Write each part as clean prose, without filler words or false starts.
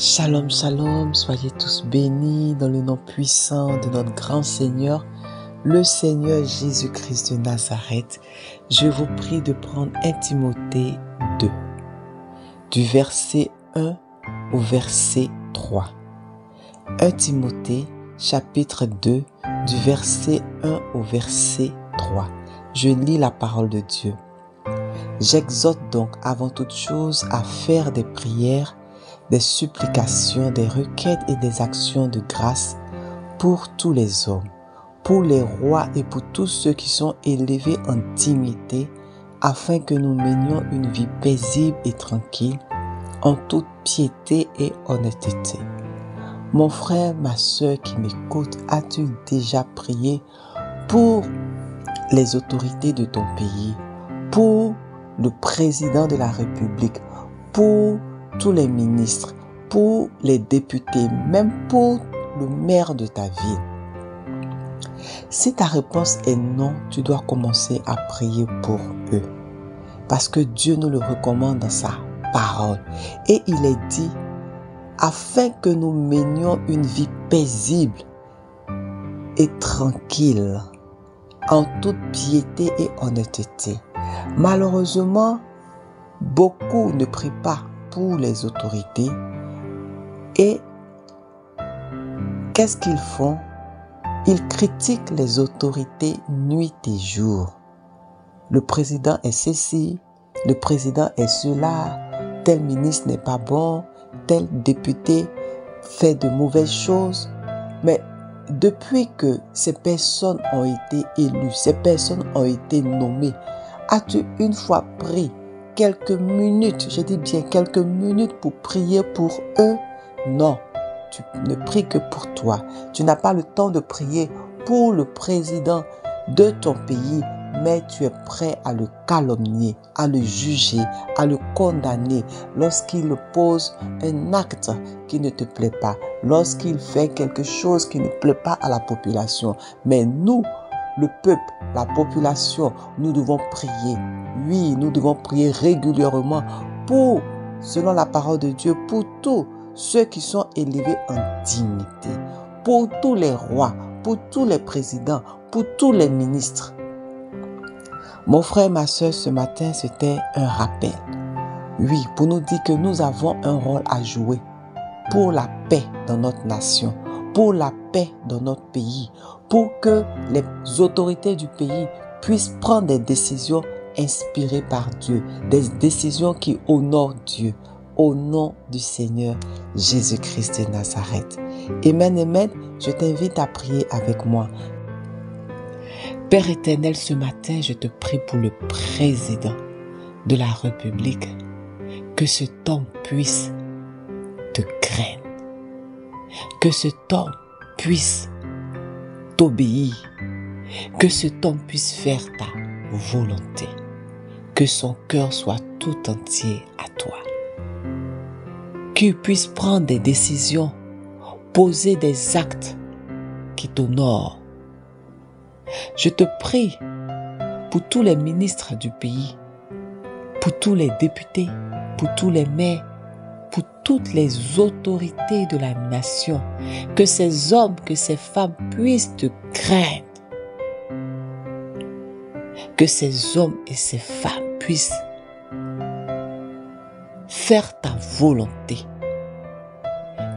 Shalom, shalom, soyez tous bénis dans le nom puissant de notre grand Seigneur, le Seigneur Jésus-Christ de Nazareth. Je vous prie de prendre 1 Timothée 2, du verset 1 au verset 3. 1 Timothée, chapitre 2, du verset 1 au verset 3. Je lis la parole de Dieu. J'exhorte donc avant toute chose à faire des prières, des supplications, des requêtes et des actions de grâce pour tous les hommes, pour les rois et pour tous ceux qui sont élevés en dignité, afin que nous menions une vie paisible et tranquille, en toute piété et honnêteté. Mon frère, ma soeur qui m'écoute, as-tu déjà prié pour les autorités de ton pays, pour le président de la République, pour tous les ministres, pour les députés, même pour le maire de ta ville? Si ta réponse est non, tu dois commencer à prier pour eux. Parce que Dieu nous le recommande dans sa parole. Et il est dit, afin que nous menions une vie paisible et tranquille, en toute piété et honnêteté. Malheureusement, beaucoup ne prient pas pour les autorités. Et qu'est-ce qu'ils font? Ils critiquent les autorités nuit et jour. Le président est ceci, le président est cela, tel ministre n'est pas bon, tel député fait de mauvaises choses. Mais depuis que ces personnes ont été élues, ces personnes ont été nommées, as-tu une fois pris quelques minutes, je dis bien quelques minutes pour prier pour eux? Non, tu ne pries que pour toi. Tu n'as pas le temps de prier pour le président de ton pays, mais tu es prêt à le calomnier, à le juger, à le condamner lorsqu'il pose un acte qui ne te plaît pas, lorsqu'il fait quelque chose qui ne plaît pas à la population. Mais nous, le peuple, la population, nous devons prier. Oui, nous devons prier régulièrement pour, selon la parole de Dieu, pour tous ceux qui sont élevés en dignité, pour tous les rois, pour tous les présidents, pour tous les ministres. Mon frère, ma soeur, ce matin, c'était un rappel. Oui, pour nous dire que nous avons un rôle à jouer pour la paix dans notre nation, pour la paix dans notre pays, pour que les autorités du pays puissent prendre des décisions inspirées par Dieu, des décisions qui honorent Dieu, au nom du Seigneur Jésus-Christ de Nazareth. Amen, amen. Je t'invite à prier avec moi. Père éternel, ce matin, je te prie pour le président de la République, que cet homme puisse te craindre, que cet homme puisse t'obéir, que cet homme puisse faire ta volonté, que son cœur soit tout entier à toi, qu'il puisse prendre des décisions, poser des actes qui t'honorent. Je te prie pour tous les ministres du pays, pour tous les députés, pour tous les maires, pour toutes les autorités de la nation, que ces hommes, que ces femmes puissent te craindre, que ces hommes et ces femmes puissent faire ta volonté,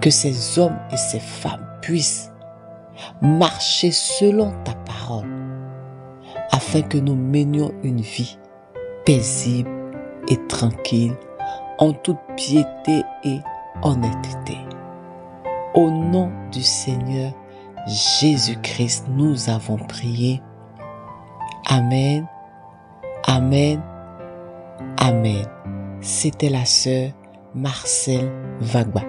que ces hommes et ces femmes puissent marcher selon ta parole, afin que nous menions une vie paisible et tranquille, en toute piété et honnêteté. Au nom du Seigneur Jésus-Christ, nous avons prié. Amen, amen, amen. C'était la sœur Marcelle Vagba.